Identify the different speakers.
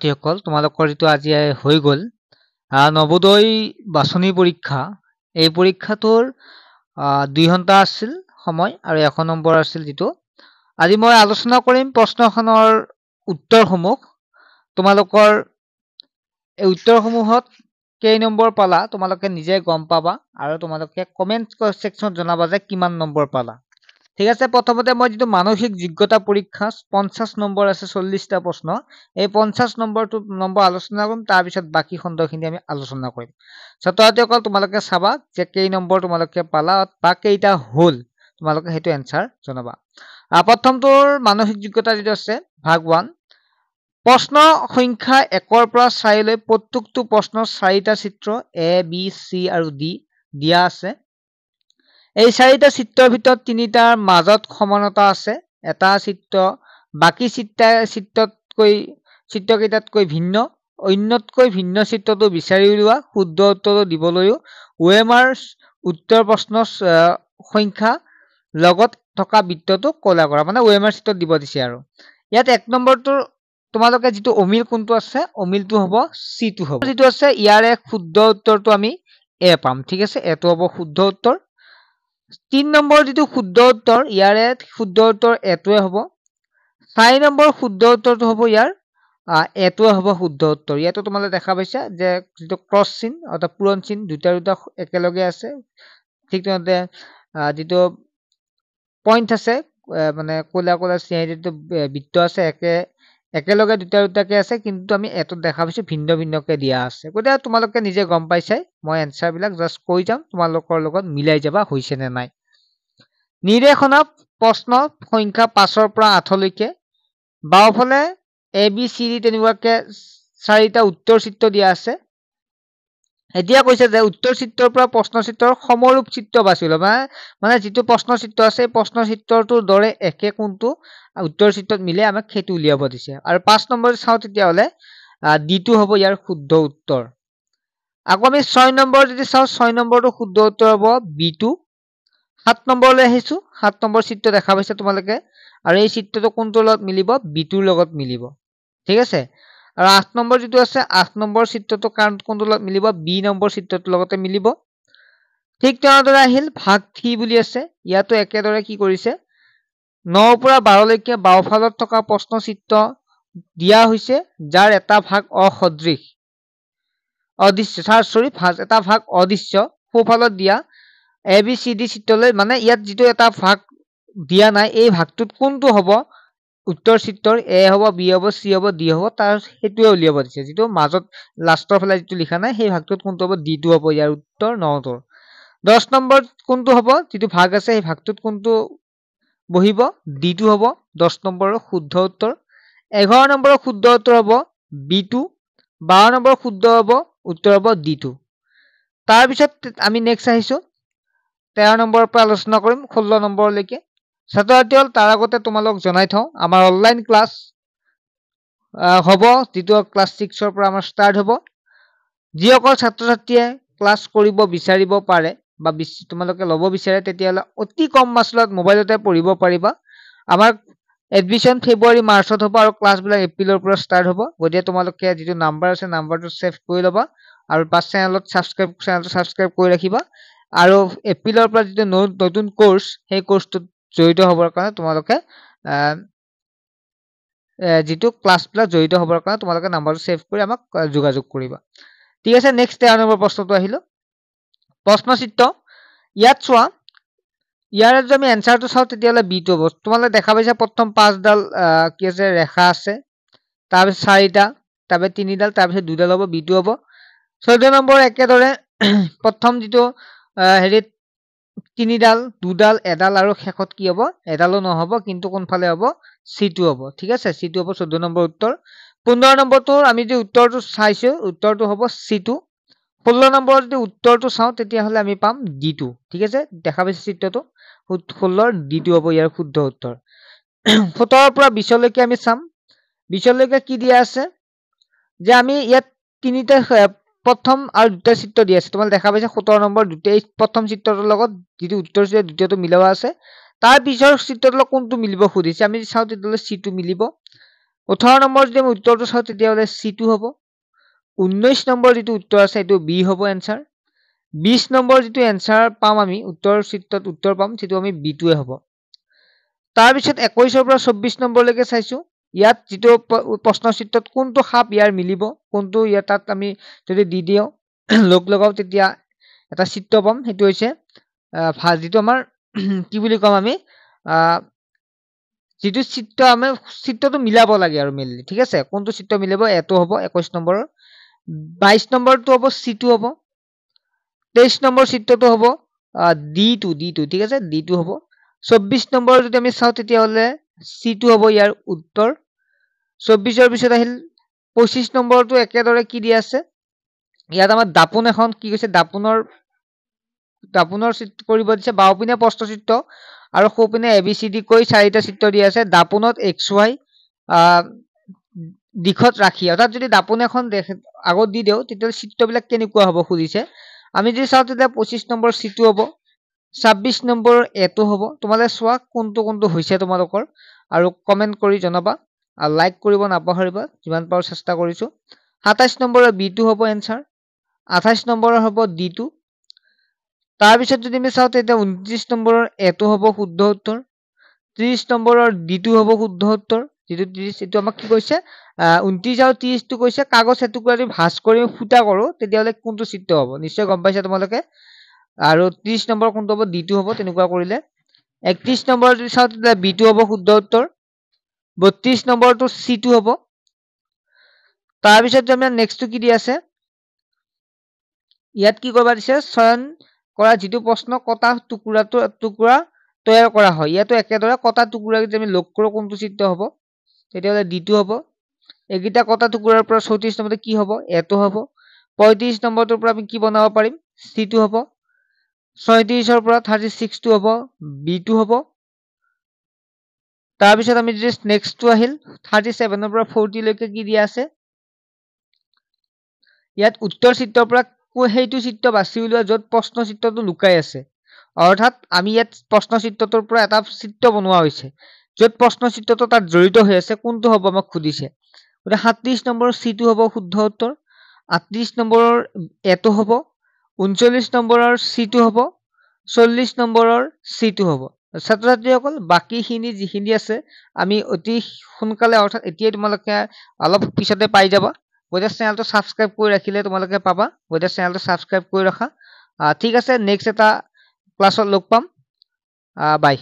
Speaker 1: ছাত্ৰীসকল তোমালোকৰ যেটো আজি হৈ গল নবোদয় বাছনি পৰীক্ষা এই পৰীক্ষাটোৰ 2 ঘণ্টা আছিল সময় আৰু 100 নম্বৰ আছিল যেটো আজি মই আলোচনা কৰিম প্ৰশ্নখনৰ উত্তৰসমূহ তোমালোকৰ এই উত্তৰসমূহত কেই নম্বৰ পালা তোমালোকে নিজে গম পাবা আৰু তোমালোকে কমেন্ট সেকশনত জনাবা যে কিমান নম্বৰ পালা ঠিক আছে প্ৰথমতে মই যেটো মানসিক যোগ্যতা পৰীক্ষা 50 নম্বৰ আছে 40টা প্ৰশ্ন এই 50 নম্বৰ আলোচনা কৰিম তাৰ পিছত বাকি খণ্ডখিনি আমি আলোচনা কৰিম ছাত্ৰছাত্ৰীসকল তোমালোকে চাবা যে কেই নম্বৰ তোমালোকে পালা বা কেইটা হল তোমালোকে হেতু এনসাৰ জনাবা প্ৰথমটোৰ মানসিক যোগ্যতা যেটো আছে ভাগ 1 প্ৰশ্ন সংখ্যা 1 ৰ পৰা 4 লৈ প্ৰত্যেকটো প্ৰশ্নৰ 4টা চিত্ৰ A B C আৰু D দিয়া আছে এই 4টা চিত্ৰৰ ভিতৰত 3টাৰ মাজত সমানতা আছে এটা চিত্ৰ বাকি চিত্ৰকেইটাতকৈ ভিন্ন অন্যতকৈ ভিন্ন চিত্ৰটো বিচাৰি উলিওৱা শুদ্ধ উত্তৰ দিবলৈও OMR উত্তৰ প্ৰশ্নৰ সংখ্যা লগত থকা বৃত্তটো কলা কৰা মানে OMR চিত্ৰত দিব দিছে আৰু ইয়াত 1 নম্বৰটো তোমালোকে যেটো অমিল কোনটো আছে অমিলটো হ'ব C2 হ'ব যেটো আছে ইয়াৰে শুদ্ধ উত্তৰটো আমি A পাম ঠিক আছে এটো হ'ব শুদ্ধ উত্তৰ 3 নম্বৰ যেটো শুদ্ধ উত্তৰ ইয়াৰে শুদ্ধ উত্তৰ এটোৱে হ'ব 4 নম্বৰ শুদ্ধ উত্তৰটো হ'ব ইয়াৰ এটোৱে হ'ব শুদ্ধ উত্তৰ ইয়াতো তোমালোকে দেখা পাইছা যে যেটো ক্ৰস চিন অথবা পূৰণ চিন দুটা একেলগে আছে ঠিক তেনেতে যেটো পইণ্ট আছে মানে কোলা চিনটো বৃত্ত আছে একেলগে দুটাকে আছে কিন্তু আমি এটো দেখা পাইছো ভিন্ন ভিন্নকে দিয়া আছে গতিকে তোমালোকে নিজে গম পাইছাই মই এনসাৰ বিলাক জাস্ট কৈ যাম তোমালোকৰ লগত মিলাই যাবা হৈছে নে নাই নিৰ্দেশনা প্ৰশ্ন সংখ্যা 5 ৰ পৰা 8 লৈকে বাওফালে A B C D তেনেকুৱাকে 4টা উত্তৰ চিত্ৰ দিয়া আছে এতিয়া কৈছে যে উত্তৰ চিত্ৰৰ পৰা প্ৰশ্ন চিত্ৰৰ সমৰূপ চিত্ৰ বাছি লবা মানে যেটো প্ৰশ্ন চিত্ৰ আছে প্ৰশ্ন চিত্ৰটোৰ দৰে একে কোনটো উত্তৰ চিত্ৰত মিলে আমাক খেতু উলিয়াব দিছে আৰু 5 নম্বৰ চাও তেতিয়া হলে D2 হ'ব ইয়াৰ শুদ্ধ উত্তৰ আকৌ আমি 6 নম্বৰ যদি চাও 6 নম্বৰটো শুদ্ধ উত্তৰ হ'ব B2 7 নম্বৰলৈ আহিছো 7 নম্বৰ চিত্ৰ দেখা পাইছা তোমালোকে আৰু এই চিত্ৰটো কোনটোৰ লগত মিলিব B2 ৰ লগত মিলিব ঠিক আছে আৰু 8 নম্বৰ যেটো আছে 8 নম্বৰ চিত্ৰটো কোনটোৰ লগত মিলিব B নম্বৰ চিত্ৰটোৰ লগতে মিলিব ঠিক তেনেদৰে আহিল ভাগ 3 বুলি আছে ইয়াতো একেদৰে কি কৰিছে 9 ৰ পৰা 12 লৈকে বাওফালত থকা প্ৰশ্ন চিত্ৰ দিয়া হৈছে যাৰ এটা ভাগ অসদৃশ এটা ভাগ অদৃশ্য সোফালত দিয়া A B C D চিত্ৰলৈ মানে ইয়াত যেটো এটা ভাগ দিয়া নাই এই ভাগটোত কোনটো হ'ব উত্তৰ চিত্ৰৰ A হ'ব B হ'ব C হ'ব D হ'ব তাৰ হেতুৱে উলিয়াব দিছে যেটো মাজত লাষ্টৰ ফালে যেটো লিখা নাই সেই ভাগটোত কোনটো হ'ব D2 হ'ব ইয়াৰ উত্তৰ 9 10 নম্বৰ কোনটো হ'ব যেটো ভাগ আছে এই ভাগটোত কোনটো বহিব D2 হ'ব 10 নম্বৰৰ শুদ্ধ উত্তৰ 11 নম্বৰৰ শুদ্ধ উত্তৰ হ'ব B2 12 নম্বৰ শুদ্ধ হ'ব উত্তৰ হ'ব D2 তাৰ পিছত আমি নেক্সট আহিছো 13 নম্বৰৰ পৰা আলোচনা কৰিম 16 নম্বৰলৈকে ছাত্ৰছাত্ৰীসকল তাৰ আগতে তোমালোক জনাই থওঁ আমাৰ অনলাইন ক্লাস হ'ব যেটো ক্লাস 6 ৰ পৰা আমাৰ ষ্টাৰ্ট হ'ব যিসকল ছাত্ৰছাত্ৰীয়ে ক্লাস কৰিব বিচাৰিব পাৰে বা তোমালোকে লব বিচাৰে তেতিয়ালে অতি কম মাচলত মোবাইলতে পঢ়িব পাৰিবা আমাৰ এডমিশন ফেব্ৰুৱাৰী মাৰ্চত হ'ব আৰু ক্লাস বিলাক এপ্ৰিলৰ পৰা ষ্টাৰ্ট হ'ব গতিকে তোমালোকে যেটো নাম্বাৰ আছে নাম্বাৰটো সেভ কৰি লবা আৰু পাঁচ চেনেলত সাবস্ক্ৰাইব কৰি ৰাখিবা আৰু এপ্ৰিলৰ পৰা যেটো নতুন কোৰ্স সেই কোৰ্সটোত জড়িত হবৰ কাৰণে তোমালোকে যেটো ক্লাস বিলাক জড়িত হবৰ কাৰণে তোমালোকে নাম্বাৰটো সেভ কৰি আমাক যোগাযোগ কৰিবা ঠিক আছে নেক্সট 13 নম্বৰ প্ৰশ্নটো আহিলো প্ৰশ্ন চিত্ৰ ইয়াত চোৱা ইয়াৰ যদি আমি এনসাৰটো চাও তেতিয়ালে B2 হ'ব তোমালোকে দেখা পাইছা প্ৰথম 5 ডাল কি আছে ৰেখা আছে তাৰ পিছত 4টা তাৰ পিছত 3 ডাল তাৰ পিছত 2 ডাল হ'ব B2 হ'ব 14 নম্বৰ একেদৰে প্ৰথম যেটো হেৰিত 3 ডাল 2 ডাল এডাল আৰু শেষত কি হ'ব এডালো নহব কিন্তু কোনফালে হ'ব C2 হ'ব ঠিক আছে C2 হ'ব 14 নম্বৰ উত্তৰ 15 নম্বৰটো আমি যে উত্তৰটো চাইছো উত্তৰটো হ'ব C2 16 নম্বৰ যদি উত্তৰটো চাও তেতিয়া হলে আমি পাম D2 ঠিক আছে দেখা পাইছে চিত্ৰটো 16 D2 হ'ব ইয়াৰ শুদ্ধ উত্তৰ 17 ৰ পৰা 20 লৈকে আমি চাম 20 লৈকে কি দিয়া আছে যে আমি ইয়াত তিনিটা প্ৰথম আৰু দুটা চিত্ৰ দিয়া আছে তোমালোকে দেখা পাইছা 17 নম্বৰ দুটাই প্ৰথম চিত্ৰটোৰ লগত যেটো উত্তৰ চিত্ৰ দ্বিতীয়টো মিলোৱা আছে তাৰ পিছৰ চিত্ৰটোৰ লগত কোনটো মিলিব খুদিছে আমি চাও তেতিয়ালে C2 মিলিব 18 নম্বৰ যদি আমি উত্তৰটো চাওঁ তেতিয়াহ'লে C2 হ'ব 19 নম্বৰ যেটো উত্তৰ আছে এটো B হ'ব এনসাৰ 20 নম্বৰ যেটো এনসাৰ পাম আমি উত্তৰ চিত্ৰত উত্তৰ পাম যেটো আমি B2 এ হ'ব তাৰ পিছত 21 ৰ পৰা 24 নম্বৰ লৈকে চাইছো ইয়াত যেটো প্ৰশ্ন চিত্ৰত কোনটো খাপ ইয়াৰ মিলিব কোনটো ইয়াত তাত আমি যদি দি দিও লগ লগাও তেতিয়া এটা চিত্ৰ পাম হেতু হৈছে যেটো আমাৰ কি বুলি কম আমি যেটো চিত্ৰ আমি চিত্ৰটো মিলাব লাগে আৰু মিলি ঠিক আছে কোনটো চিত্ৰ মিলাব এটো হ'ব 21 নম্বৰ 22 নম্বৰটো হ'ব C2 হ'ব 23 নম্বৰ চিত্ৰটো হ'ব D2 ঠিক আছে D2 হ'ব 24 নম্বৰ যদি আমি চাও তেতিয়া হলে C2 হ'ব ইয়াৰ উত্তৰ 24 ৰ পিছত আহিল 25 নম্বৰটো একেদৰে কি দি আছে ইয়াত আমাৰ দাপোন এখন কি কৈছে দাপোনৰ চিত্ৰ কৰিব দিছে বাওপিনে প্ৰশ্ন চিত্ৰ আৰু সোপিনে ABCD কৈ চাৰিটা চিত্ৰ দি আছে দাপোনত XY দিখত ৰাখি অৰ্থাৎ যদি দাপোন এখন আগত দি দেও তেতিয়া চিত্ৰবিলাক কেনেকুৱা হ'ব খুদিছে আমি যদি চাও তেতিয়া 25 নম্বৰ C2 হ'ব 26 নম্বৰ এটো হ'ব তোমালে সোৱা কোনটো হৈছে তোমালোকৰ আৰু কমেন্ট কৰি জনাবা আৰু লাইক কৰিব নাপাহৰিবা যিমান পাৰো চেষ্টা কৰিছো 27 নম্বৰ B2 হ'ব এনসাৰ 28 নম্বৰ হ'ব D2 তাৰ পিছত যদি আমি চাও তেতিয়া 29 নম্বৰৰ এটো হ'ব শুদ্ধ উত্তৰ 30 নম্বৰৰ D2 হ'ব শুদ্ধ উত্তৰ যেটো 30 এটো আমাক কি কৈছে 29 আৰু 30 টো কৈছে কাগজ এটুকুৰা যদি ভাঁজ কৰি ফুটা কৰো তেতিয়ালে কোনটো চিত্ৰ হ'ব নিশ্চয় গম পাইছা তোমালোকে আৰু 30 নম্বৰ কোনটো হ'ব D2 হ'ব তেনেকুৱা কৰিলে 31 নম্বৰ যদি চাও তেতিয়া B2 হ'ব শুদ্ধ উত্তৰ 32 নম্বৰটো C2 হ'ব তাৰ পিছত আমি নেক্সটটো কি দি আছে ইয়াত কি কৰবা দিছে চয়ন কৰা যেটো প্ৰশ্ন কটা টুকুৰা তৈয়াৰ কৰা হয় ইয়াতো একেদৰে কটা টুকুৰা যদি আমি লগ কৰো কোনটো চিত্ৰ হ'ব তেতিয়ালে D2 হ'ব এগিটা কটা টুকুৰাৰ পৰা 34 নম্বৰতে কি হ'ব এটো হ'ব 35 নম্বৰটোৰ পৰা আমি কি বনাব পাৰিম C2 হ'ব 36 ৰ পৰা 36 টো হ'ব B2 হ'ব তাৰ পিছত আমি যদি নেক্সট টো আহিল 37 ৰ পৰা 40 লৈকে কি দিয়া আছে ইয়াত উত্তৰ চিত্ৰৰ পৰা হেইটো চিত্ৰ বাছি উলিওৱা যত প্ৰশ্ন চিত্ৰটো লুকাই আছে অৰ্থাৎ আমি ইয়াত প্ৰশ্ন চিত্ৰটোৰ পৰা এটা চিত্ৰ বনোৱা হৈছে যত প্ৰশ্ন চিত্ৰটো তাত জড়িত হৈ আছে কোনটো হ'ব আমাক খুদিছে গতে 37 নম্বৰ C2 হ'ব শুদ্ধ উত্তৰ 38 নম্বৰৰ এটো হ'ব 39 নম্বৰৰ C2 হ'ব 40 নম্বৰৰ C2 হ'ব ছাত্ৰ ছাত্ৰীসকল বাকিখিনি যিখিনি আছে আমি অতি সোনকালে অৰ্থাৎ এতিয়া তোমালোকে অলপ পিছতে পাই যাবা গতে চেনেলটো সাবস্ক্ৰাইব কৰি ৰাখিলে তোমালোকে পাবা গতে চেনেলটো সাবস্ক্ৰাইব কৰি ৰাখা ঠিক আছে নেক্সট এটা ক্লাছত লগ পাম বাই